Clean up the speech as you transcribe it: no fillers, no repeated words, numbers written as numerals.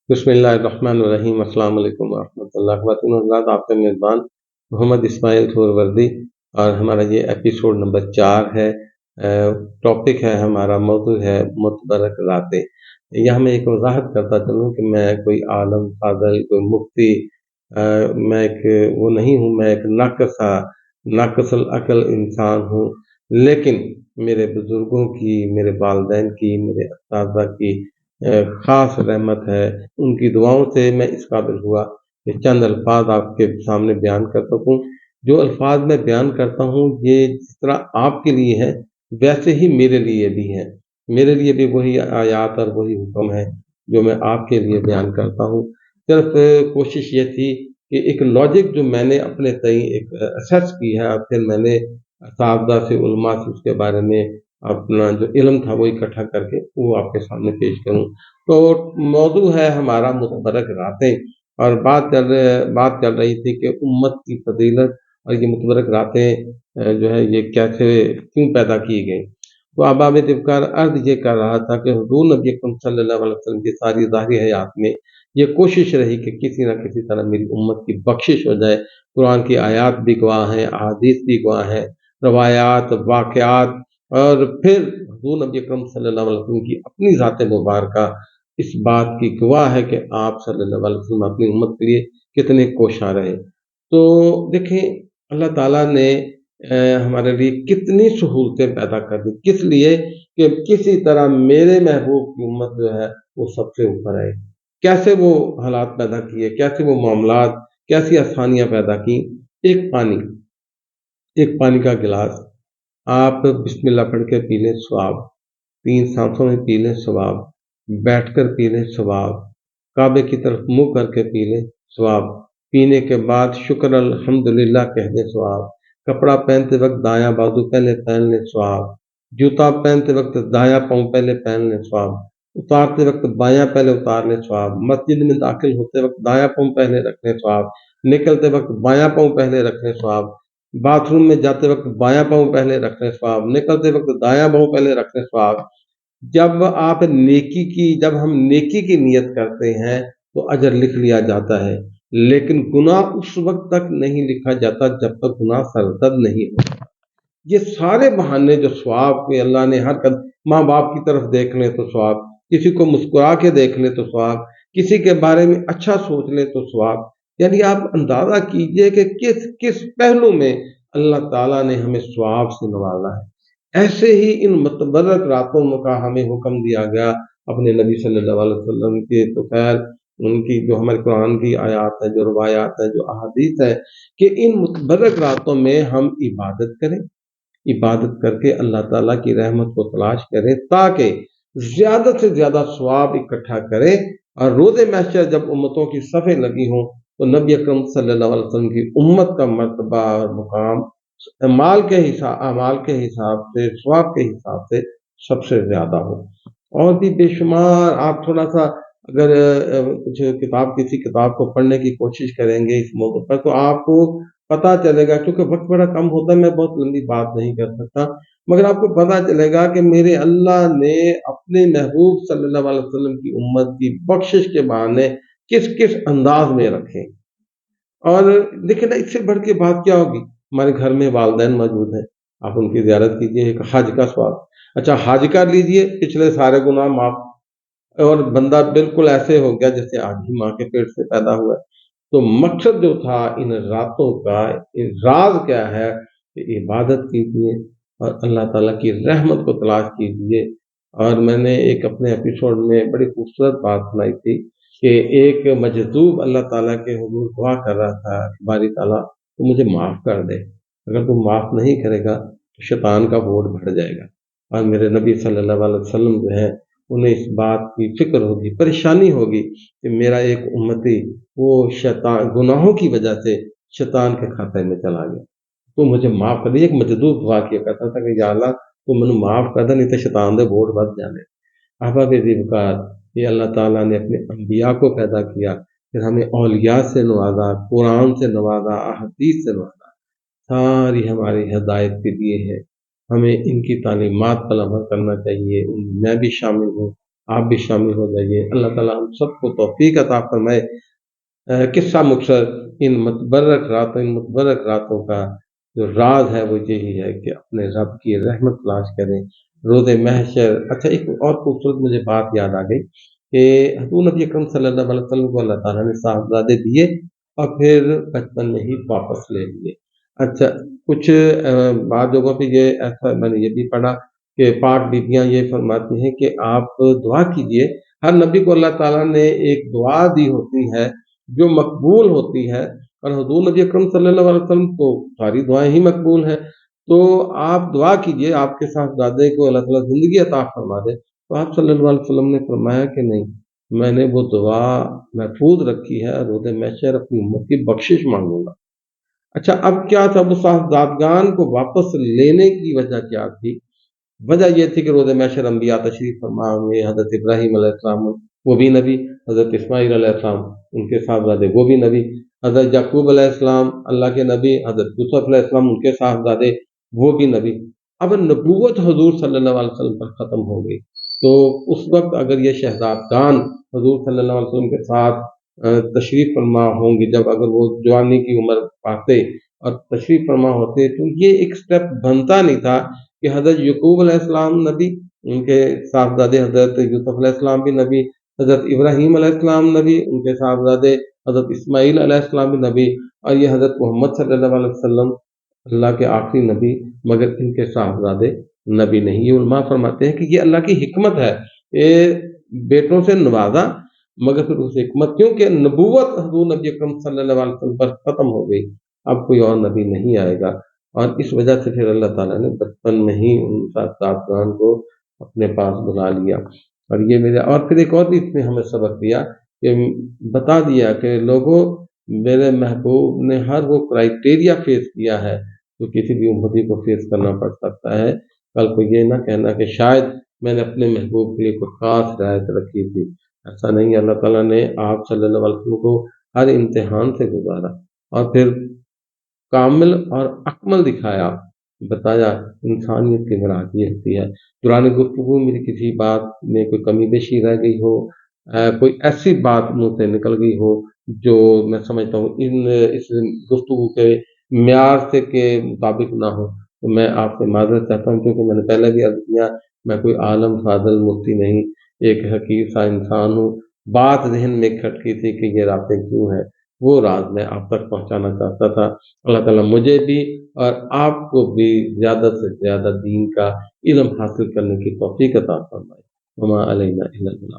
बिस्मिल्लाहिर्रहमानिर्रहीम। अस्सलाम वालेकुम रहमतुल्लाहि वबरकातुहू। आपका मेज़बान मोहम्मद इस्माइल सोहरवर्दी और हमारा ये एपिसोड नंबर 4 है। टॉपिक है हमारा, मौजू है मुतबरक रातें। यहाँ मैं एक वज़ाहत करता चलूँ कि मैं कोई आलम फाज़िल, कोई मुफ्ती, मैं एक वो नहीं हूँ। मैं एक नाक़िसुल अक़ल इंसान हूँ। लेकिन मेरे बुज़ुर्गों की, मेरे वालिदैन की, मेरे उस्ताज़ा की ख़ास रहमत है। उनकी दुआओं से मैं इस काबिल हुआ कि चंद अल्फ़ाज़ आपके सामने बयान कर सकूँ। जो अल्फ़ाज़ मैं बयान करता हूँ, ये जिस तरह आपके लिए है, वैसे ही मेरे लिए भी है। मेरे लिए भी वही आयात और वही हुक्म है जो मैं आपके लिए बयान करता हूँ। सिर्फ़ कोशिश ये थी कि एक लॉजिक जो मैंने अपने तय एक असेस की है, और फिर मैंने असातिज़ा से, उलमा से उसके बारे में अपना जो इल्म था वो इकट्ठा करके वो आपके सामने पेश करूँ। तो मौजू है हमारा मुतबरक रातें, और बात चल रही थी कि उम्मत की फ़ज़ीलत और ये मुतबरक रातें जो है ये कैसे, क्यों पैदा की गई। तो अहबाब तिबकार अर्ज़ ये कर रहा था कि हुज़ूर नबी अकरम सल्लल्लाहु अलैहि वसल्लम की सारी ज़ाहिरी हयात में ये कोशिश रही कि किसी न किसी तरह मेरी उम्मत की बख्शिश हो जाए। कुरान की आयात भी गवाह हैं, अहादीस भी गवाह हैं, रवायात, वाक़यात, और फिर हुज़ूर नबी अकरम सल्लल्लाहु अलैहि वसल्लम की अपनी ज़ात मुबारका इस बात की गवाह है कि आप सल्लल्लाहु अलैहि वसल्लम अपनी उम्मत के लिए कितने कोशा रहे। तो देखें, अल्लाह ताला ने हमारे लिए कितनी सहूलतें पैदा कर दी, किस लिए? कि किसी तरह मेरे महबूब की उम्मत जो है वो सबसे ऊपर आए। कैसे वो हालात पैदा किए, कैसे वो मामलात, कैसी आसानियाँ पैदा की। एक पानी एक पानी का गिलास आप बिस्मिल्लाह पढ़ के पी लें, सवाब। 3 सांसों में पी लें, सवाब। बैठकर पी लें, सवाब। काबे की तरफ मुँह करके पी लें, सवाब। पीने के बाद शुक्र अल्हम्दुलिल्लाह कह दें, सवाब। कपड़ा पहनते वक़्त दायाँ बाजू पहले पहन लें, सवाब। जूता पहनते वक़्त दायाँ पाँव पहले पहन लें, सवाब। उतारते वक़्त बायाँ पहले उतार लें, सवाब। मस्जिद में दाखिल होते वक़्त दायाँ पाँव पहले रख लें, सवाब। निकलते वक़्त बायाँ पाँव पहले रख लें, सवाब। बाथरूम में जाते वक़्त बायाँ पाँव पहले रख लें, सवाब। निकलते वक़्त दायाँ पाँव पहले रख लें, सवाब। जब हम नेकी की नीयत करते हैं तो अजर लिख लिया जाता है, लेकिन गुनाह उस वक्त तक नहीं लिखा जाता जब तक गुनाह सरजद नहीं होता। ये सारे बहाने जो सवाब के अल्लाह ने हर कदम, माँ बाप की तरफ देख लें तो सवाब, किसी को मुस्कुरा के देख लें तो सवाब, किसी के बारे में अच्छा सोच लें तो सवाब। यानी आप अंदाजा कीजिए कि किस किस पहलू में अल्लाह ताला ने हमें सवाब से नवाजा है। ऐसे ही इन मुतबरक रातों का हमें हुक्म दिया गया अपने नबी सल्लल्लाहु अलैहि वसल्लम के। तो खैर, उनकी जो हमारे कुरान की आयात है, जो रवायात है, जो अहादीस है, कि इन मुतबरक रातों में हम इबादत करें, इबादत करके अल्लाह ताला की रहमत को तलाश करें, ताकि ज़्यादा से ज़्यादा सवाब इकट्ठा करें। और रोज़े महशर जब उम्मतों की सफ़ें लगी हों तो नबी अकरम सल्लल्लाहु अलैहि वसल्लम की उम्मत का मर्तबा और मुकाम अमाल के हिसाब से, सवाब के हिसाब से सबसे ज़्यादा हो। और भी बेशुमार, आप थोड़ा-सा अगर कुछ किताब, किसी किताब को पढ़ने की कोशिश करेंगे इस मौके पर, तो आपको पता चलेगा, क्योंकि वक़्त बड़ा कम होता है, मैं बहुत लंबी बात नहीं कर सकता, मगर आपको पता चलेगा कि मेरे अल्लाह ने अपने महबूब सल्लल्लाहु अलैहि वसल्लम की उम्मत की बख्शिश के बहाने किस-किस अंदाज़ में रखे। और देखिए ना, इससे बढ़ के बात क्या होगी? हमारे घर में वालिदैन मौजूद हैं, आप उनकी ज़ियारत कीजिए, एक हज का सवाब। अच्छा, हज कर लीजिए, पिछले सारे गुनाह माफ़, और बंदा बिल्कुल ऐसे हो गया जैसे आज ही माँ के पेट से पैदा हुआ है। तो मकसद जो था इन रातों का, राज क्या है कि इबादत कीजिए और अल्लाह ताला की रहमत को तलाश कीजिए। और मैंने एक अपने एपिसोड में बड़ी खूबसूरत बात सुनाई थी कि एक मजदूब अल्लाह ताला के हुजूर दुआ कर रहा था, बारी ताला तो मुझे माफ़ कर दे, अगर तू माफ़ नहीं करेगा तो शैतान का वोट बढ़ जाएगा। और मेरे नबी सल्लल्लाहु अलैहि वसल्लम जो है, उन्हें इस बात की फ़िक्र होगी, परेशानी होगी कि मेरा एक उम्मती वो शैतान गुनाहों की वजह से शैतान के खाते में चला गया, तो मुझे माफ़ कर दे। एक मजदूब दुआ किया करता था कि या अल्लाह तू मैनू माफ़ कर दे, नहीं तो शैतान दे वोट बढ़ जाने। अहबाब ज़िक्र, ये अल्लाह ताला ने अपने अंबिया को पैदा किया, फिर हमें औलिया से नवाजा, कुरान से नवाजा, अहादीस से नवाजा, सारी हमारी हिदायत के लिए है। हमें इनकी तालीमात पर अमल करना चाहिए, उनमें मैं भी शामिल हूँ। آپ بھی شامل ہو جائیے۔ اللہ تعالیٰ ہم سب کو توفیق عطا فرمائے۔ قصہ مختصر ان متبرک راتوں کا جو راز ہے وہ یہی ہے کہ اپنے رب کی رحمت تلاش کریں، روز محشر۔ اچھا، ایک اور خوبصورت مجھے بات یاد آ گئی کہ حضور نبی اکرم صلی اللہ علیہ وسلم کو اللہ تعالیٰ نے صاحبزادے دیے اور پھر بچپن میں ہی واپس لے لیے۔ اچھا، کچھ بعض جگہوں پہ یہ ایسا میں نے یہ بھی پڑھا کہ پاک بیبیاں یہ فرماتی ہیں کہ آپ دعا کیجئے۔ ہر نبی کو اللہ تعالیٰ نے ایک دعا دی ہوتی ہے جو مقبول ہوتی ہے، اور حضور نبی اکرم صلی اللہ علیہ وسلم کو ساری دعائیں ہی مقبول ہیں، تو آپ دعا کیجئے آپ کے صاحبزادے کو اللہ تعالیٰ زندگی عطا فرما دے۔ تو آپ صلی اللہ علیہ وسلم نے فرمایا کہ نہیں، میں نے وہ دعا محفوظ رکھی ہے، روز محشر اپنی امت کی بخشش مانگوں گا۔ اچھا، اب کیا تھا وہ صاحبزادگان کو واپس لینے کی وجہ کیا تھی؟ وجہ یہ تھی کہ روز محشر انبیاء تشریف فرما ہوں گے، حضرت ابراہیم علیہ السلام وہ بھی نبی، حضرت اسماعیل علیہ السلام ان کے صاحبزادے وہ بھی نبی، حضرت یعقوب علیہ السلام اللہ کے نبی، حضرت یوسف علیہ السلام ان کے صاحبزادے وہ بھی نبی۔ اب نبوت حضور صلی اللہ علیہ وسلم پر ختم ہو گئی، تو اس وقت اگر یہ شہزادگان حضور صلی اللہ علیہ وسلم کے ساتھ تشریف فرما ہوں گے، جب اگر وہ جوانی کی عمر پاتے اور تشریف فرما ہوتے، تو یہ ایک سٹیپ بنتا نہیں تھا کہ حضرت یعقوب علیہ السلام نبی، ان کے صاحبزادے حضرت یوسف علیہ السلام بھی نبی، حضرت ابراہیم علیہ السلام نبی، ان کے صاحبزادے حضرت اسماعیل علیہ السلام بھی نبی، اور یہ حضرت محمد صلی اللہ علیہ وسلم اللہ کے آخری نبی، مگر ان کے صاحبزادے نبی نہیں۔ یہ علماء فرماتے ہیں کہ یہ اللہ کی حکمت ہے، یہ بیٹوں سے نوازا، مگر پھر اس حکمت کیونکہ نبوت حضور نبی اکرم صلی اللہ علیہ وسلم پر ختم ہو گئی، اب کوئی اور نبی نہیں آئے گا، اور اس وجہ سے پھر اللہ تعالیٰ نے بچپن میں ہی ان صاحبزادگان کو اپنے پاس بلا لیا۔ اور یہ میرے اور پھر ایک اور بھی اس نے ہمیں سبق دیا کہ بتا دیا کہ لوگوں، میرے محبوب نے ہر وہ کرائٹیریا فیس کیا ہے جو کسی بھی امتی کو فیس کرنا پڑ سکتا ہے۔ کل کو یہ نہ کہنا کہ شاید میں نے اپنے محبوب کے لیے کوئی خاص رعایت رکھی تھی، ایسا نہیں۔ اللہ تعالیٰ نے آپ صلی اللہ علیہ وسلم کو ہر امتحان سے گزارا اور پھر کامل اور اکمل دکھایا، بتایا انسانیت کی مراد یہ ہوتی ہے۔ دوران گفتگو میری کسی بات میں کوئی کمی بیشی رہ گئی ہو، کوئی ایسی بات منہ سے نکل گئی ہو جو میں سمجھتا ہوں اس گفتگو کے معیار سے کے مطابق نہ ہو، تو میں آپ سے معذرت چاہتا ہوں، کیونکہ میں نے پہلے بھی عرض کیا میں کوئی عالم فاضل مفتی نہیں، ایک حقیر سا انسان ہوں۔ بات ذہن میں کھٹکی تھی کہ یہ رابطے کیوں ہے، وہ راز میں آپ تک پہنچانا چاہتا تھا۔ اللہ تعالیٰ مجھے بھی اور آپ کو بھی زیادہ سے زیادہ دین کا علم حاصل کرنے کی توفیق عطا فرمائے۔ وما علینا الا البلاغ۔